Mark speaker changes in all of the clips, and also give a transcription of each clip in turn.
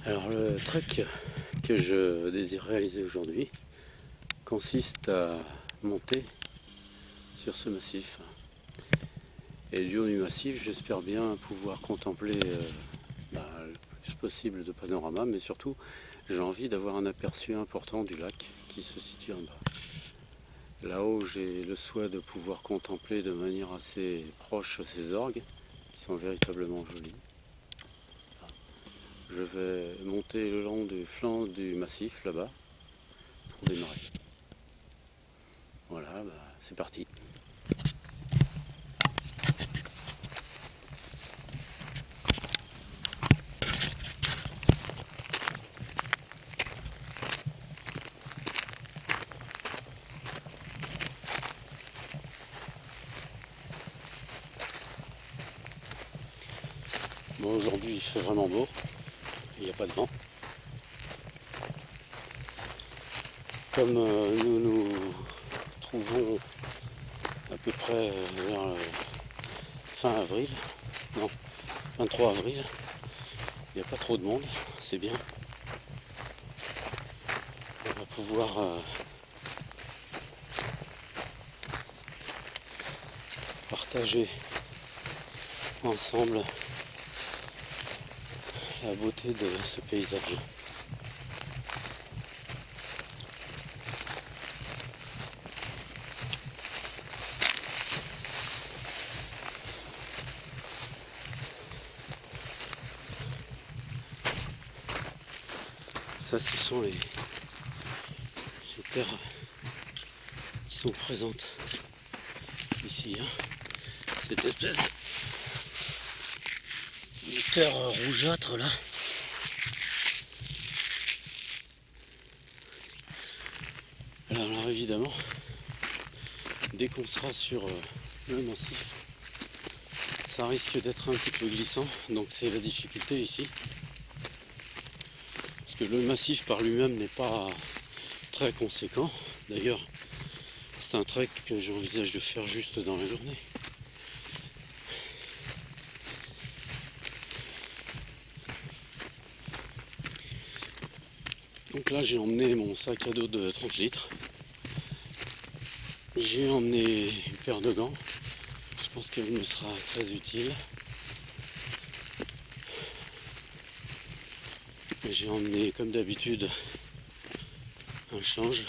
Speaker 1: Alors le trek que je désire réaliser aujourd'hui consiste à monter sur ce massif. Et du haut du massif, j'espère bien pouvoir contempler le plus possible de panorama, mais surtout j'ai envie d'avoir un aperçu important du lac qui se situe en bas. Là-haut, j'ai le souhait de pouvoir contempler de manière assez proche ces orgues, qui sont véritablement jolies. Je vais monter le long du flanc du massif, là-bas, pour démarrer. Voilà, c'est parti. Bon, aujourd'hui, il fait vraiment beau. Il n'y a pas de vent. Comme nous nous trouvons à peu près vers fin avril, non, 23 avril, il n'y a pas trop de monde, c'est bien. On va pouvoir partager ensemble la beauté de ce paysage. Ça, ce sont les terres qui sont présentes ici. Cette espèce de terre rougeâtre là. Alors évidemment, dès qu'on sera sur le massif, ça risque d'être un petit peu glissant, donc c'est la difficulté ici. Parce que le massif par lui-même n'est pas très conséquent. D'ailleurs, c'est un trek que j'envisage de faire juste dans la journée. Donc là, j'ai emmené mon sac à dos de 30 litres. J'ai emmené une paire de gants. Je pense qu'elle me sera très utile. J'ai emmené, comme d'habitude, un change.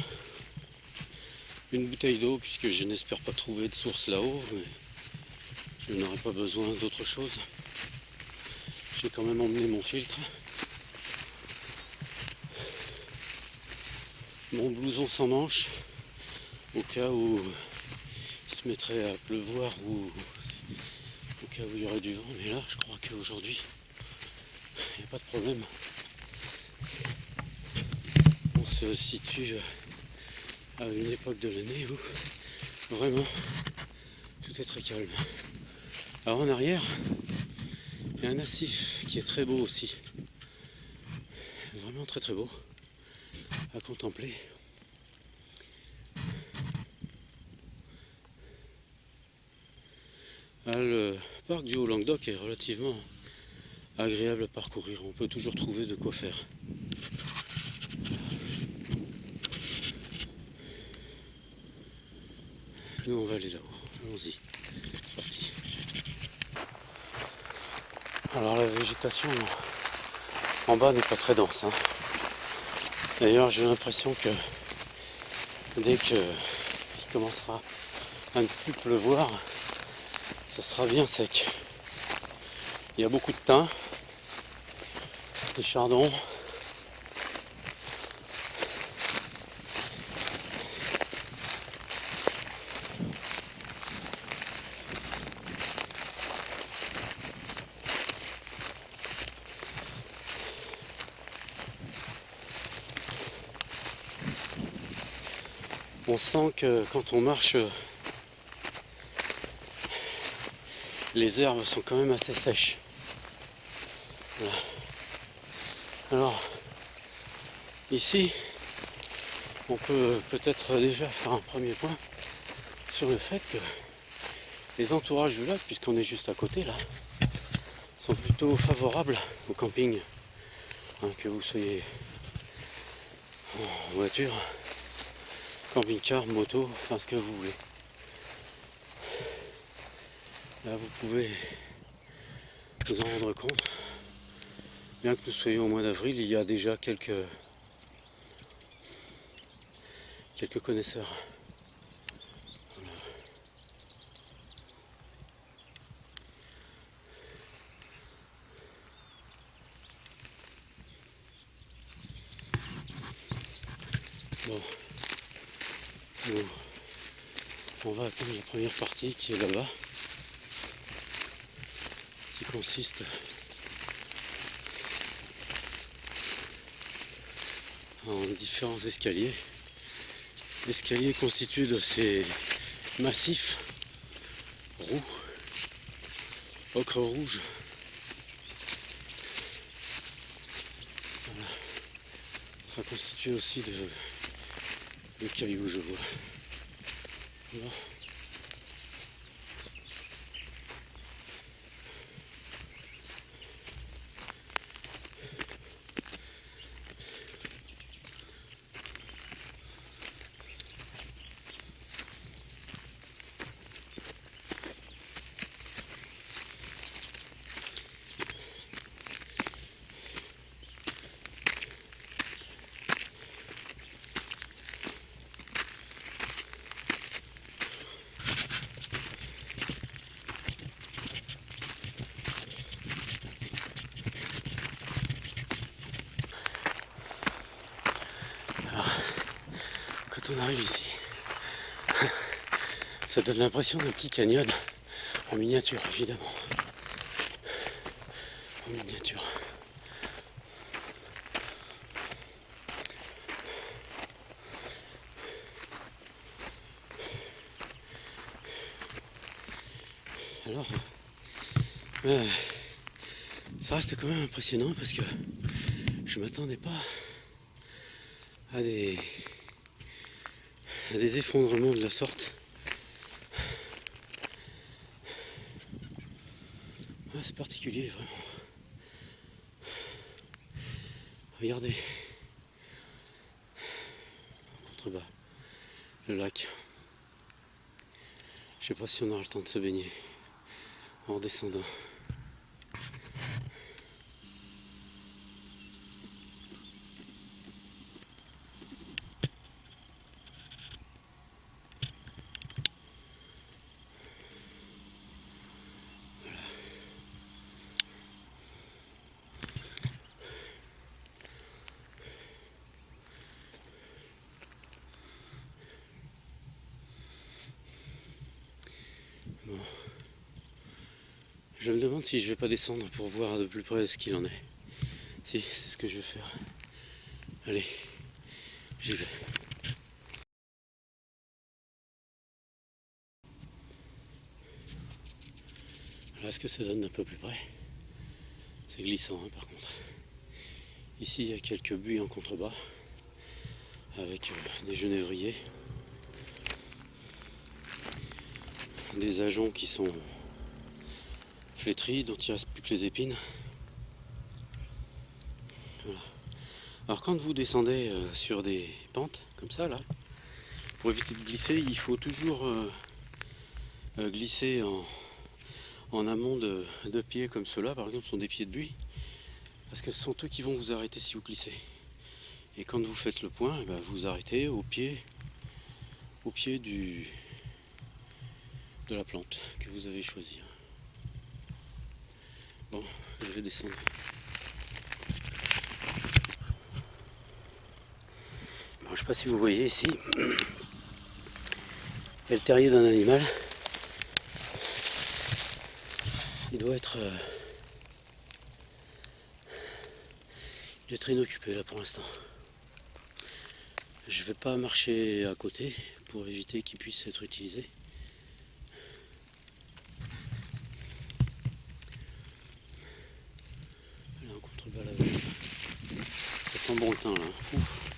Speaker 1: Une bouteille d'eau, puisque je n'espère pas trouver de source là-haut. Je n'aurai pas besoin d'autre chose. J'ai quand même emmené mon filtre. Mon blouson sans manches, au cas où il se mettrait à pleuvoir ou au cas où il y aurait du vent. Mais là, je crois qu'aujourd'hui, il n'y a pas de problème. On se situe à une époque de l'année où vraiment tout est très calme. Alors en arrière, il y a un massif qui est très beau aussi. Vraiment très très beau à contempler. Le parc du Haut-Languedoc est relativement agréable à parcourir. On peut toujours trouver de quoi faire. Nous on va aller là-haut. Allons-y. C'est parti. Alors la végétation en bas n'est pas très dense. D'ailleurs j'ai l'impression que dès qu'il commencera à ne plus pleuvoir, ça sera bien sec. Il y a beaucoup de thym, des chardons. On sent que quand on marche, les herbes sont quand même assez sèches. Voilà. Alors, ici, on peut peut-être déjà faire un premier point sur le fait que les entourages du lac, puisqu'on est juste à côté là, sont plutôt favorables au camping. hein, que vous soyez en voiture, camping-car, moto, enfin ce que vous voulez. Là vous pouvez vous en rendre compte. Bien que nous soyons au mois d'avril, il y a déjà quelques connaisseurs. Voilà. Bon, on va attendre la première partie qui est là-bas, qui consiste en différents escaliers. L'escalier constitue de ces massifs roux, ocre rouge. Voilà. Ça constitue aussi de cailloux, je vois. Bon. Quand on arrive ici, ça donne l'impression d'un petit canyon en miniature, évidemment. En miniature. Alors, ça reste quand même impressionnant parce que je m'attendais pas à des effondrements de la sorte. Ah, c'est particulier, vraiment. Regardez, en contrebas, le lac. Je sais pas si on aura le temps de se baigner en redescendant. Bon. Je me demande si je vais pas descendre pour voir de plus près ce qu'il en est. Si, c'est ce que je vais faire. Allez, j'y vais. Voilà ce que ça donne d'un peu plus près. C'est glissant, hein, par contre. Ici, il y a quelques buis en contrebas avec des genévriers, des ajoncs qui sont flétris, dont il ne reste plus que les épines. Voilà. Alors quand vous descendez sur des pentes comme ça, là, pour éviter de glisser, il faut toujours glisser en amont de pieds comme ceux-là, par exemple, ce sont des pieds de buis, parce que ce sont eux qui vont vous arrêter si vous glissez. Et quand vous faites le point, eh ben, vous arrêtez au pied de la plante que vous avez choisie. Bon, je vais descendre. Bon, je ne sais pas si vous voyez ici, il y a le terrier d'un animal. Il doit être inoccupé là pour l'instant. Je ne vais pas marcher à côté pour éviter qu'il puisse être utilisé. Là en contrebas là-bas. Ça sent bon le teint là. Ouf.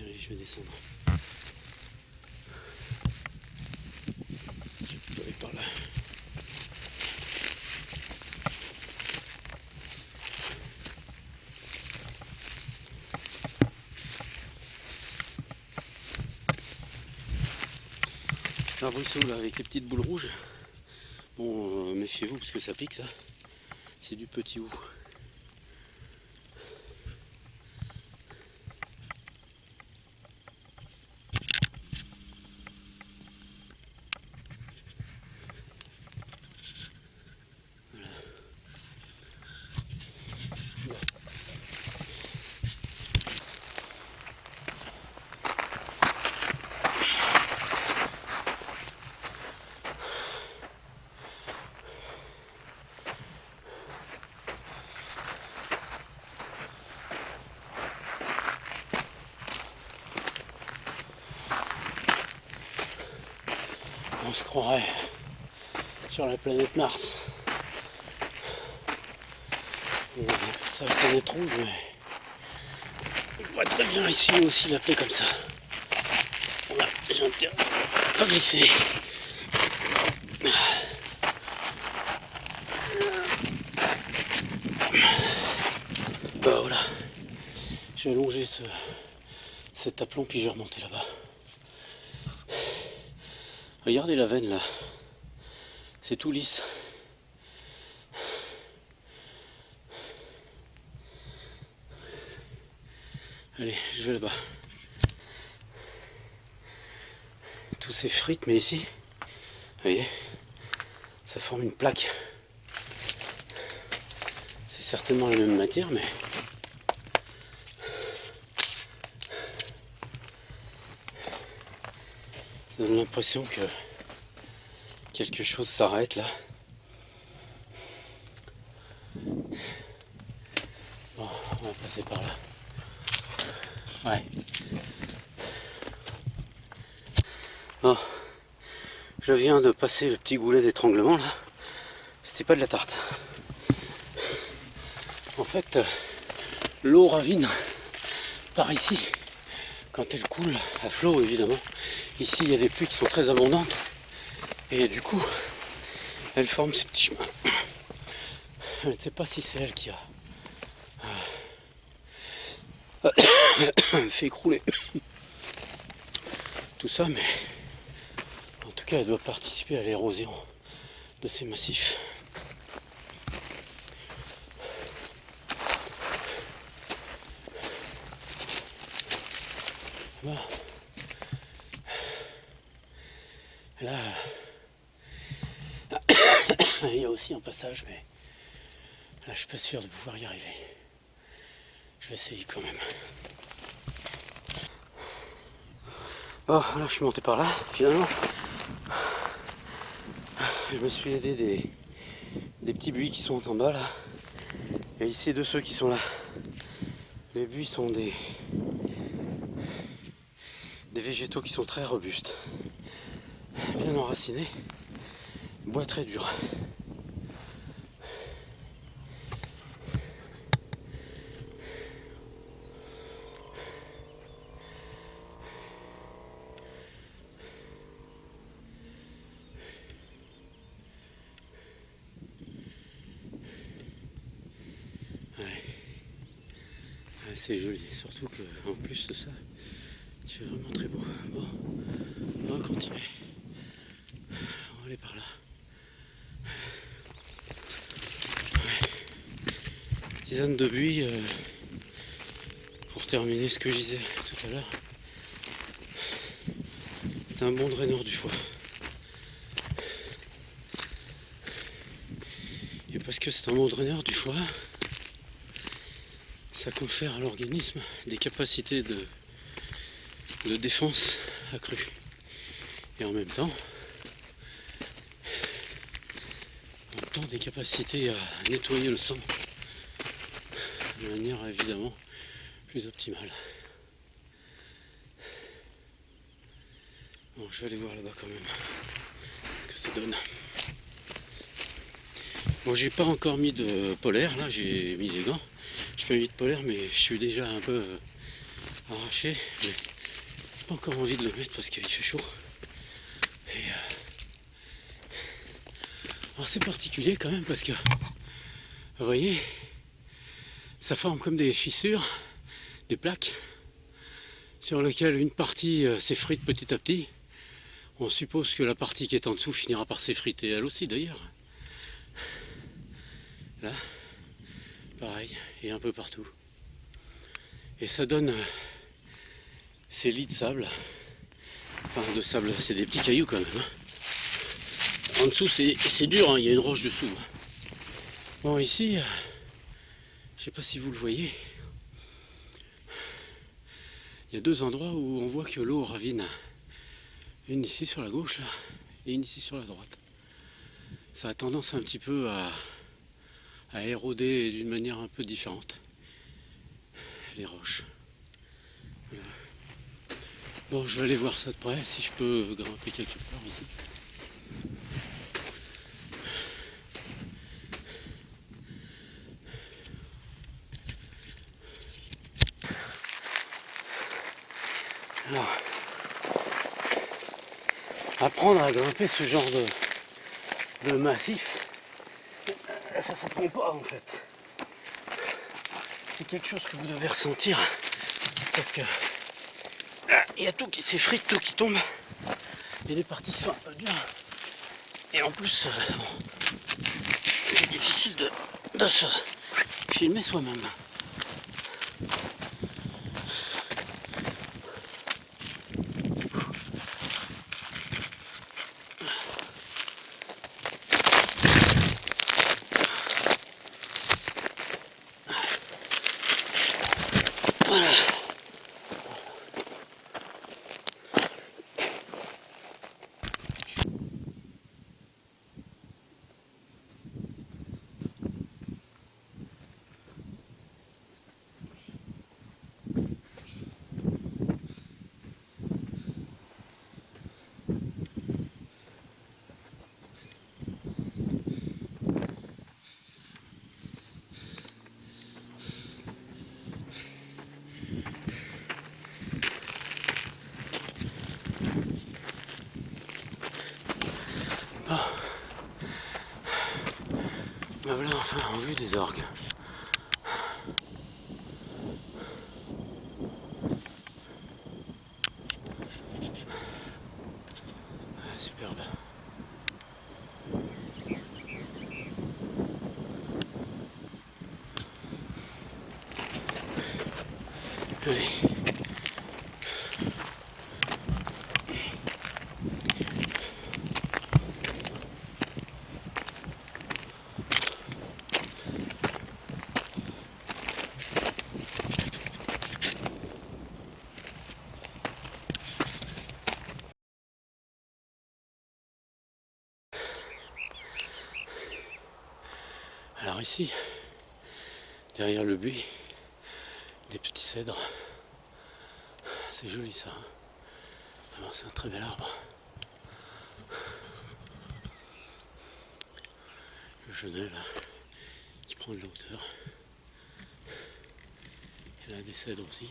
Speaker 1: Allez, je vais descendre. Je peux aller par là. Arbrisseau là avec les petites boules rouges. Bon, méfiez-vous parce que ça pique ça. C'est du petit hou. On se croirait sur la planète Mars. On appelle ça la planète rouge, mais on pourrait très bien ici aussi l'appeler comme ça. Voilà, j'ai intérêt à pas glisser. Bah voilà, j'ai allongé cet aplomb puis j'ai remonté là-bas. Regardez la veine là, c'est tout lisse. Allez, je vais là-bas. Tout s'effrite, mais ici, vous voyez, ça forme une plaque. C'est certainement la même matière, mais ça donne l'impression que quelque chose s'arrête là. Bon, on va passer par là. Ouais. Bon, je viens de passer le petit goulet d'étranglement là. C'était pas de la tarte. En fait, l'eau ravine par ici quand elle coule à flot évidemment. Ici il y a des pluies qui sont très abondantes et du coup elle forme ces petits chemins. Je ne sais pas si c'est elle qui a fait écrouler tout ça, mais en tout cas elle doit participer à l'érosion de ces massifs. Bon. Là, il y a aussi un passage, mais là je suis pas sûr de pouvoir y arriver. Je vais essayer quand même. Bon, là je suis monté par là, finalement. Je me suis aidé des petits buis qui sont en bas là. Et ici de ceux qui sont là. Les buis sont des végétaux qui sont très robustes. Bien enracinés. Bois très dur. C'est joli, surtout qu'en plus de ça, c'est vraiment très beau. Bon, on va continuer. On va aller par là. Ouais. Tisane de buis, pour terminer ce que je disais tout à l'heure. C'est un bon draineur du foie. Et parce que c'est un bon draineur du foie, ça confère à l'organisme des capacités de défense accrues. Et en même temps des capacités à nettoyer le sang de manière évidemment plus optimale. Bon, je vais aller voir là-bas quand même ce que ça donne. Bon, j'ai pas encore mis de polaire, là j'ai mis des gants. Je peux mis de polaire, mais je suis déjà un peu arraché. Mais j'ai pas encore envie de le mettre parce qu'il fait chaud. Et alors c'est particulier quand même parce que vous voyez, ça forme comme des fissures, des plaques sur lesquelles une partie s'effrite petit à petit. On suppose que la partie qui est en dessous finira par s'effriter, elle aussi d'ailleurs. Là, pareil, et un peu partout. Et ça donne ces lits de sable. Enfin, de sable, c'est des petits cailloux quand même. Hein. En dessous, c'est dur, hein, il y a une roche dessous. Bon, ici, je sais pas si vous le voyez, il y a deux endroits où on voit que l'eau ravine. Une ici sur la gauche, là, et une ici sur la droite. Ça a tendance un petit peu à éroder d'une manière un peu différente les roches. Voilà. Bon, je vais aller voir ça de près, si je peux grimper quelque part ici. Alors, apprendre à grimper ce genre de massif, ça s'apprend pas en fait. C'est quelque chose que vous devez ressentir parce que il y a tout qui s'effrite, tout qui tombe. Et les parties sont un peu dures. Et en plus, c'est difficile de se filmer soi-même. Voilà. Ben voilà enfin en vue des orgues. Ah, superbe. Allez. Alors ici, derrière le buis, des petits cèdres. C'est joli ça. Hein. Alors c'est un très bel arbre. Le genêt là, qui prend de la hauteur. Et là des cèdres aussi.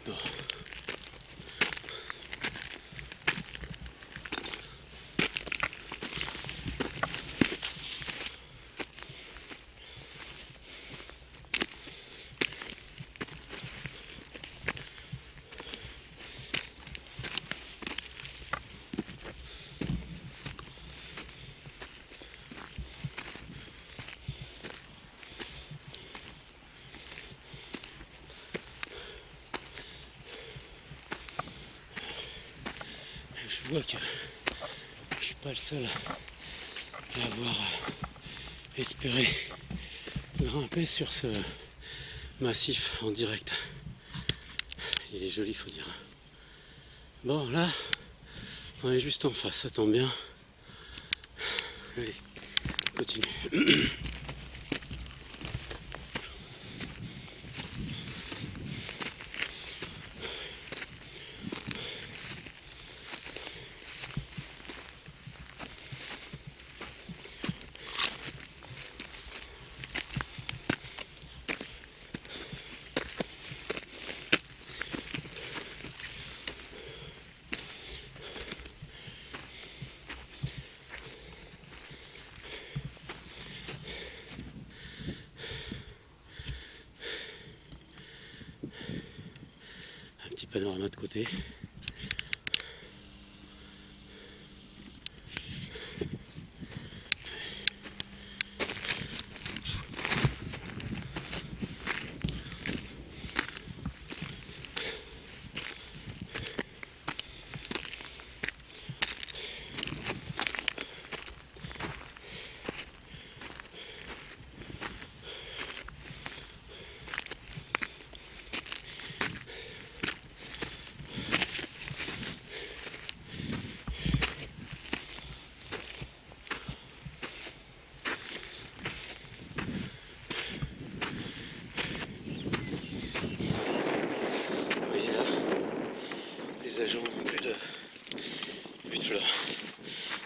Speaker 1: Bon. Je vois que je suis pas le seul à avoir espéré grimper sur ce massif en direct. Il est joli, faut dire. Bon, là, on est juste en face, ça tombe bien. Allez, continue. Un petit panorama de côté. plus de fleurs.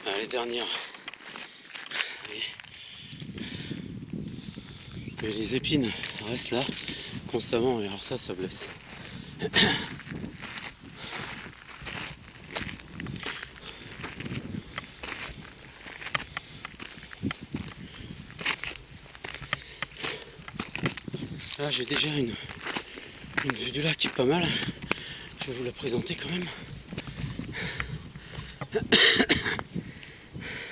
Speaker 1: Ah, les dernières. Oui. Mais les épines restent là constamment et alors ça blesse. Là j'ai déjà une vue du lac qui est pas mal. Je vais vous la présenter quand même.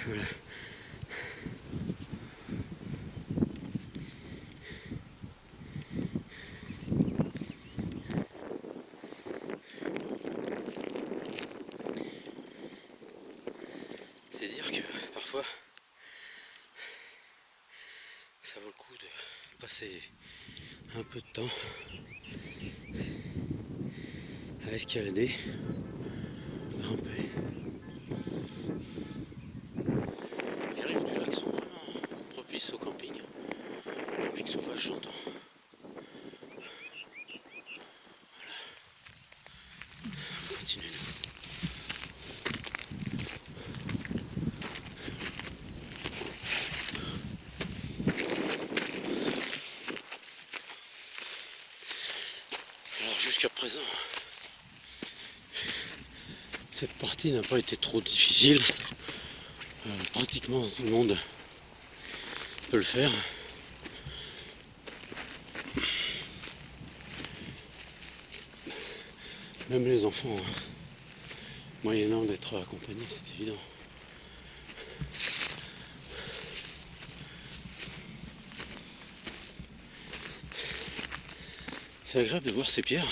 Speaker 1: Voilà. C'est dire que parfois ça vaut le coup de passer un peu de temps à escalader, grimper. Les rives du lac sont vraiment propices au camping sauvage, j'entends. Voilà. On continue. Alors jusqu'à présent, cette partie n'a pas été trop difficile. Pratiquement tout le monde peut le faire. Même les enfants, moyennant d'être accompagnés, c'est évident. C'est agréable de voir ces pierres.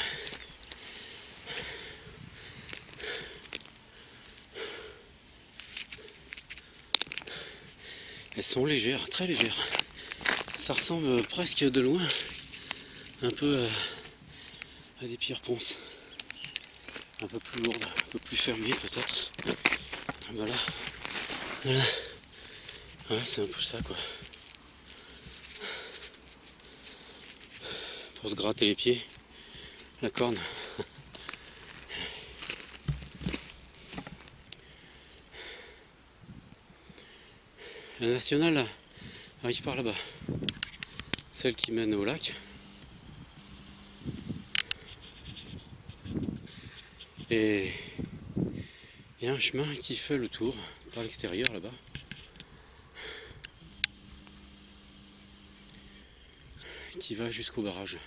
Speaker 1: Elles sont légères, très légères. Ça ressemble presque de loin un peu à des pierres ponces. Un peu plus lourdes, un peu plus fermées peut-être. Voilà. Voilà. Ouais, c'est un peu ça quoi. Pour se gratter les pieds, la corne. La nationale arrive par là-bas. Celle qui mène au lac. Et il y a un chemin qui fait le tour par l'extérieur là-bas. Qui va jusqu'au barrage.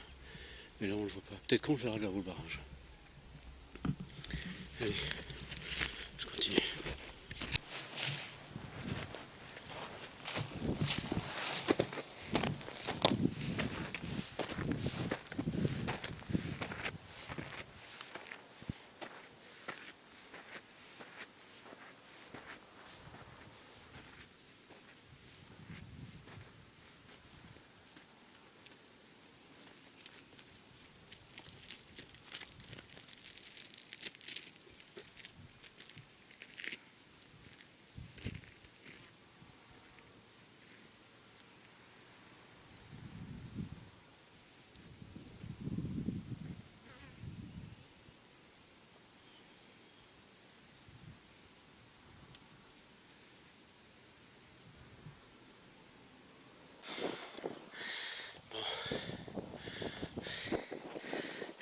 Speaker 1: Mais là on le voit pas. Peut-être qu'on le verra de là-haut le barrage. Allez, je continue.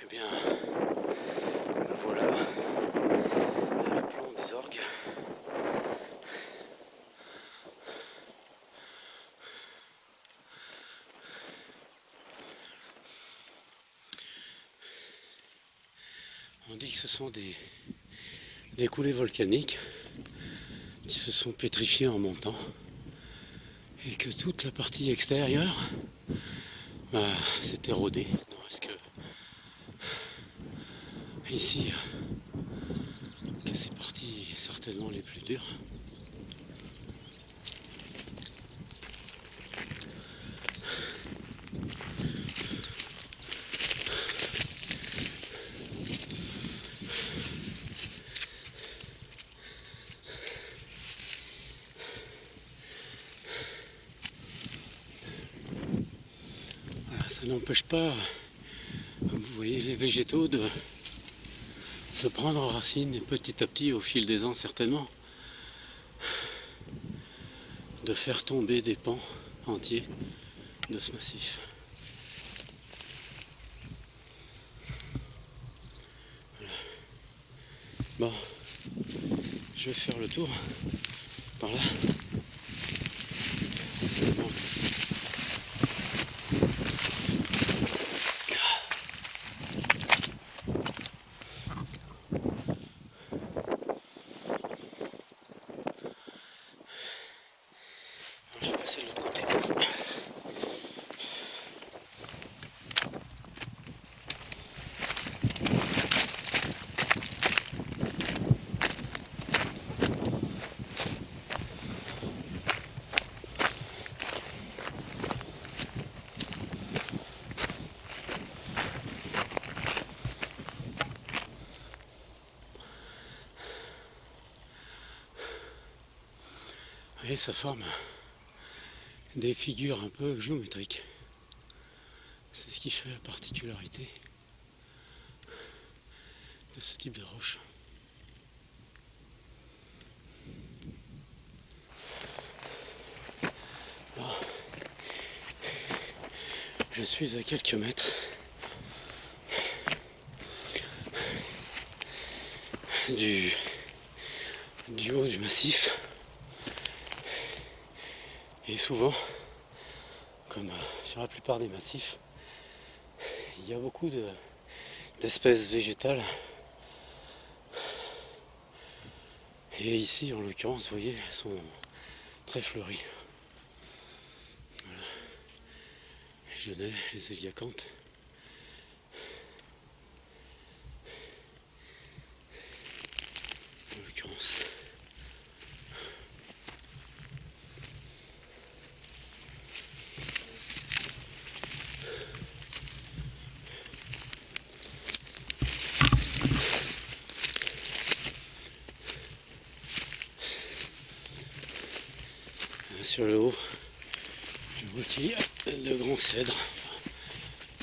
Speaker 1: Eh bien, me voilà à la plomb des orgues. On dit que ce sont des coulées volcaniques qui se sont pétrifiées en montant et que toute la partie extérieure s'est érodée. Non, est-ce que ici, que ces parties certainement les plus dures. Voilà, ça n'empêche pas, comme vous voyez, les végétaux de se prendre racine et petit à petit, au fil des ans certainement, de faire tomber des pans entiers de ce massif. Voilà. Bon, je vais faire le tour par là. Bon. Je vais passer de l'autre côté. Et ça forme des figures un peu géométriques. C'est ce qui fait la particularité de ce type de roche. Bon. Je suis à quelques mètres du haut du massif. Et souvent, comme sur la plupart des massifs, il y a beaucoup d'espèces végétales. Et ici, en l'occurrence, vous voyez, elles sont très fleuries. Voilà. Les genêts, les éliacanthes. En l'occurrence. Sur le haut, je vois qu'il y a de grands cèdres, enfin,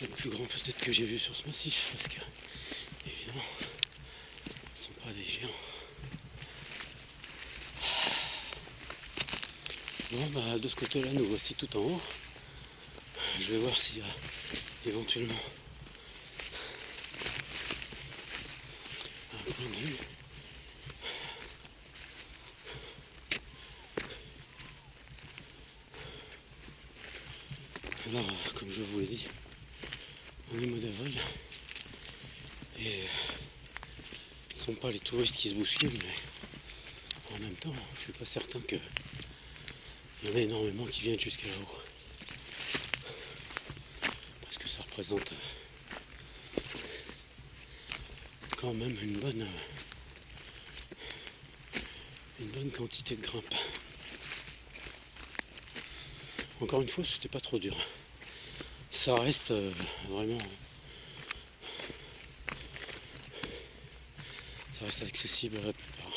Speaker 1: le plus grand peut-être que j'ai vu sur ce massif, parce que évidemment, ce ne sont pas des géants. Bon, bah de ce côté-là, nous voici tout en haut. Je vais voir s'il y a éventuellement un point de vue. Alors, comme je vous l'ai dit, on est mois d'avril et ce ne sont pas les touristes qui se bousculent, mais en même temps, je suis pas certain qu'il y en a énormément qui viennent jusqu'à là-haut. Parce que ça représente quand même une bonne quantité de grimpe. Encore une fois, c'était pas trop dur. Ça reste vraiment... Ça reste accessible à la plupart.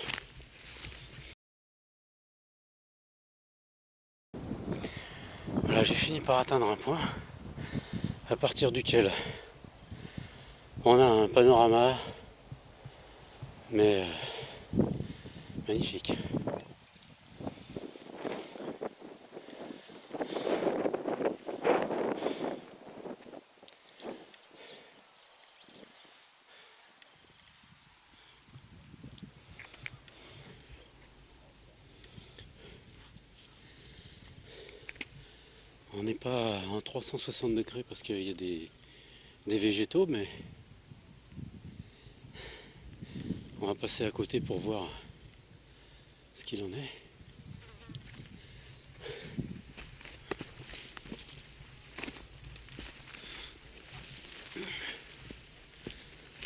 Speaker 1: Voilà, j'ai fini par atteindre un point à partir duquel on a un panorama, mais magnifique. On n'est pas en 360 degrés parce qu'il y a des végétaux, mais on va passer à côté pour voir ce qu'il en est.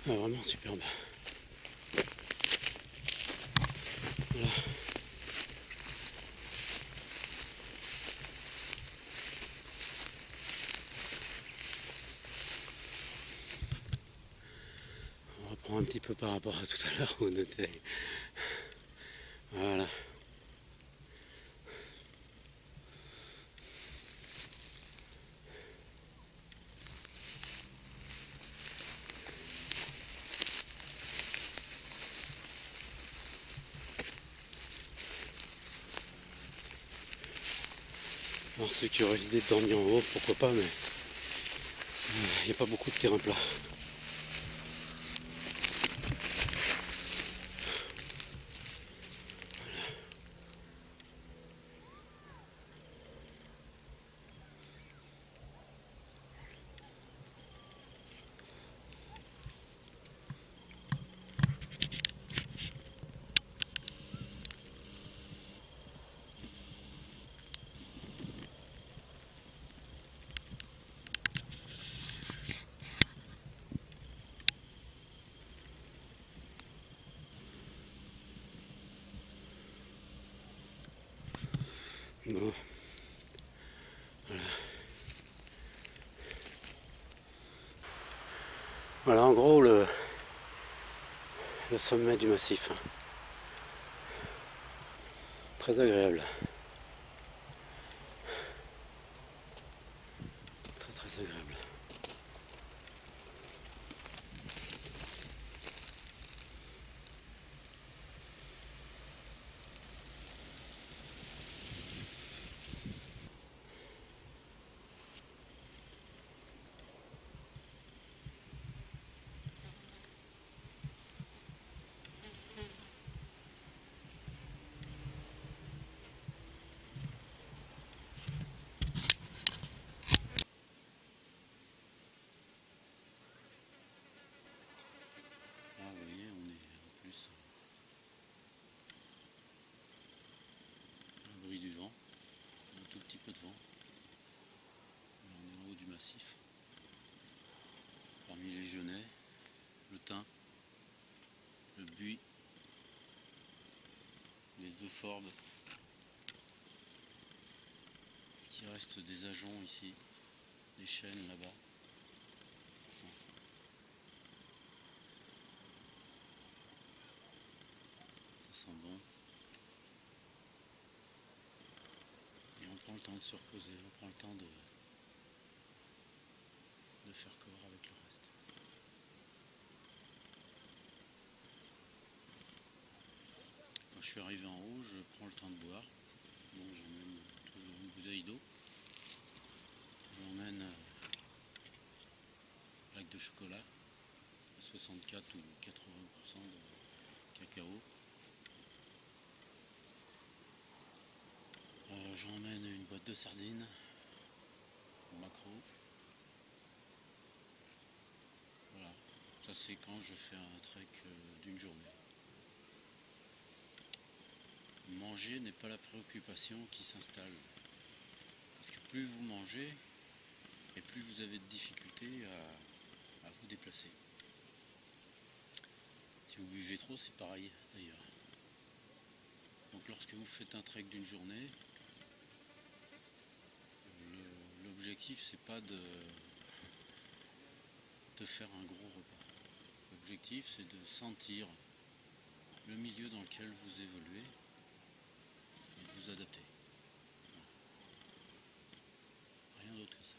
Speaker 1: Ah, vraiment superbe. Voilà. On reprend un petit peu par rapport à tout à l'heure où on était. Voilà. Alors ceux qui auraient l'idée de dormir en haut, pourquoi pas, mais il n'y a pas beaucoup de terrain plat. Bon. Voilà. Voilà en gros le sommet du massif. Très agréable. Très très agréable. Ah, vous voyez, on est en plus à l'abri du vent, un tout petit peu de vent. On est en haut du massif, parmi les genêts, le thym, le buis, les euphorbes, ce qui reste des ajoncs ici, des chênes là-bas. Ça sent bon. Et on prend le temps de se reposer, on prend le temps de faire corps avec le reste. Quand je suis arrivé en haut, je prends le temps de boire. Donc j'emmène toujours une bouteille d'eau. J'emmène un plaque de chocolat à 64 ou 80% de cacao. J'emmène une boîte de sardines, macro. Voilà, ça c'est quand je fais un trek d'une journée. Manger n'est pas la préoccupation qui s'installe. Parce que plus vous mangez, et plus vous avez de difficultés à vous déplacer. Si vous buvez trop, c'est pareil d'ailleurs. Donc lorsque vous faites un trek d'une journée, l'objectif c'est pas de faire un gros repas. L'objectif c'est de sentir le milieu dans lequel vous évoluez et de vous adapter. Rien d'autre que ça.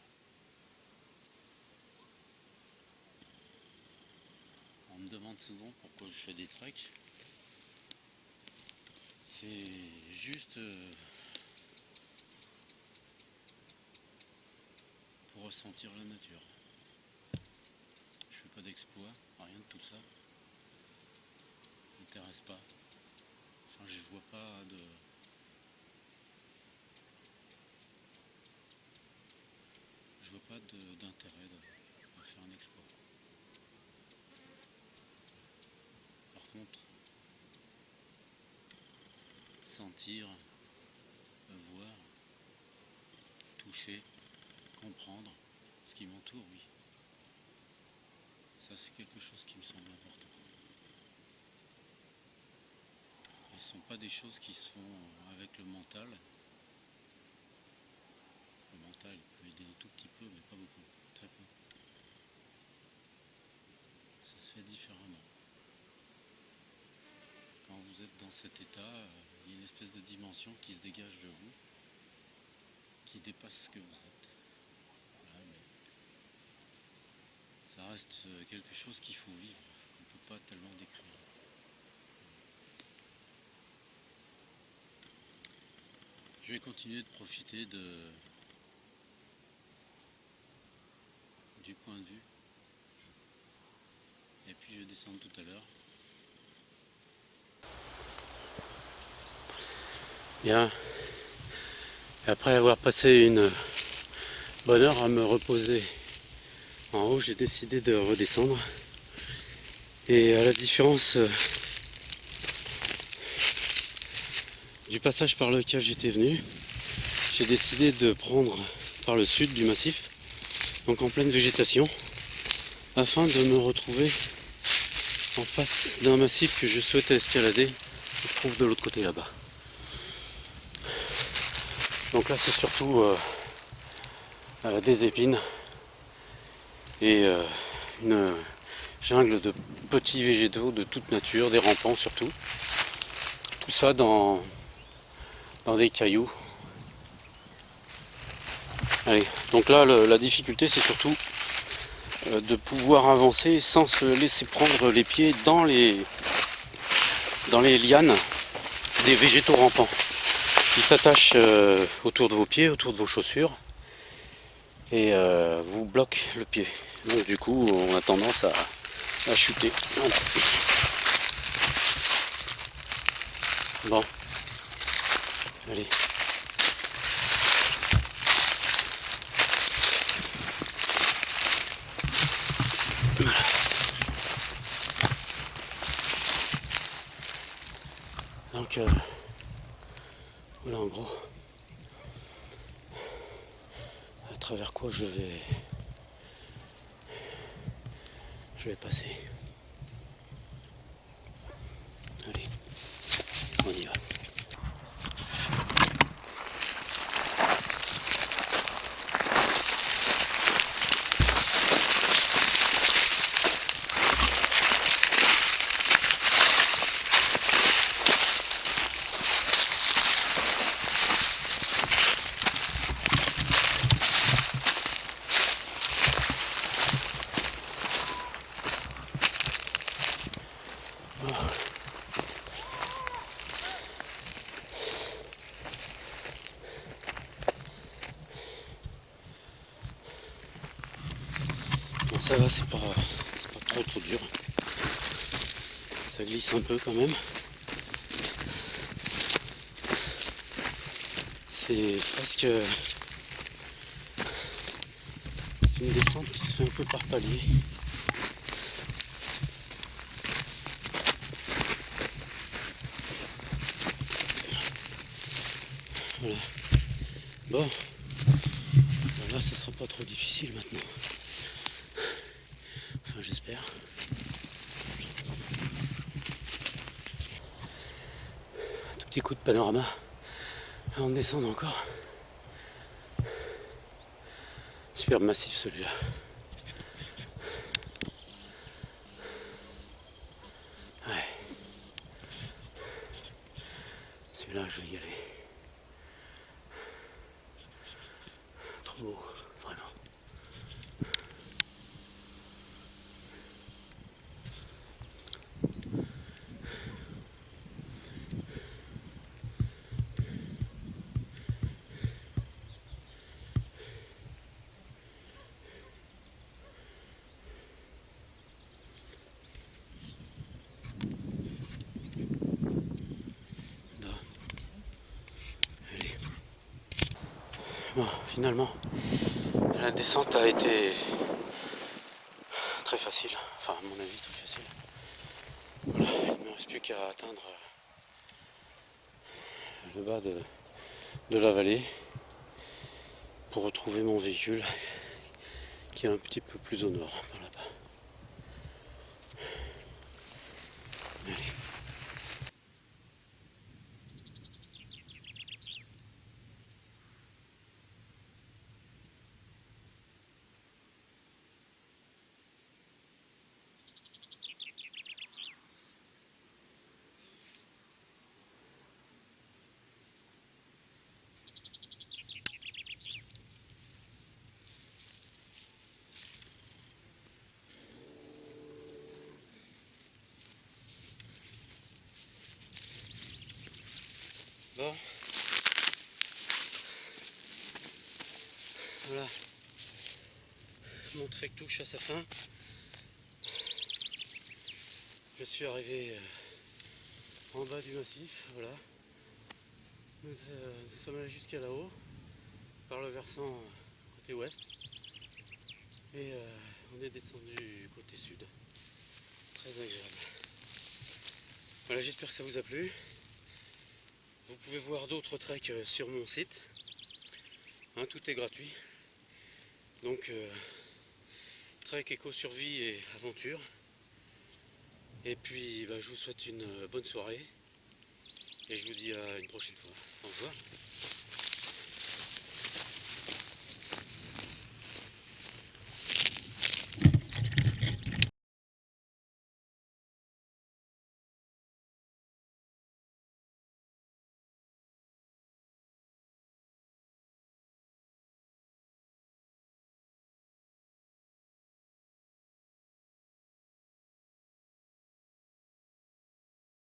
Speaker 1: On me demande souvent pourquoi je fais des treks. C'est juste pour ressentir la nature. Je fais pas d'exploit, rien de tout ça. Ça m'intéresse pas. Enfin, je vois pas de... Je vois pas d'intérêt de faire un exploit. Par contre, sentir, voir, toucher, comprendre ce qui m'entoure, oui. Ça, c'est quelque chose qui me semble important. Et ce ne sont pas des choses qui se font avec le mental. Le mental peut aider un tout petit peu, mais pas beaucoup, très peu. Ça se fait différemment. Quand vous êtes dans cet état, il y a une espèce de dimension qui se dégage de vous, qui dépasse ce que vous êtes. Voilà, mais ça reste quelque chose qu'il faut vivre, qu'on ne peut pas tellement décrire. Je vais continuer de profiter de du point de vue. Et puis je descends tout à l'heure. Bien. Et après avoir passé une bonne heure à me reposer en haut, j'ai décidé de redescendre. Et à la différence du passage par lequel j'étais venu, j'ai décidé de prendre par le sud du massif, donc en pleine végétation, afin de me retrouver en face d'un massif que je souhaitais escalader, qui se trouve de l'autre côté là-bas. Donc là c'est surtout des épines et une jungle de petits végétaux de toute nature, des rampants surtout. Tout ça dans des cailloux. Allez, donc là la difficulté c'est surtout de pouvoir avancer sans se laisser prendre les pieds dans les lianes des végétaux rampants qui s'attachent autour de vos pieds, autour de vos chaussures et vous bloquent le pied. Donc du coup on a tendance à chuter. Voilà. Bon, allez. Voilà. Donc voilà en gros à travers quoi je vais passer. Allez, on y va. Bon, ça va, c'est pas trop dur. Ça glisse un peu quand même. C'est presque... C'est une descente qui se fait un peu par palier. Voilà. Bon. Là, ça sera pas trop difficile maintenant. Enfin, j'espère. Un tout petit coup de panorama. On descend encore. Super massif celui-là. Ouais. Celui-là, je vais y aller. Trop beau, vraiment. Bon, finalement, la descente a été très facile, enfin à mon avis très facile. Voilà, il ne me reste plus qu'à atteindre le bas de la vallée pour retrouver mon véhicule qui est un petit peu plus au nord, par là-bas. Allez. Bon. Voilà. mon trek touche à sa fin. Je suis arrivé en bas du massif, voilà. Nous sommes allés jusqu'à là-haut, par le versant côté ouest. Et on est descendu côté sud. Très agréable. Voilà, j'espère que ça vous a plu. Vous pouvez voir d'autres treks sur mon site. Hein, tout est gratuit. Donc, trek éco-survie et aventure. Et puis, je vous souhaite une bonne soirée. Et je vous dis à une prochaine fois. Au revoir.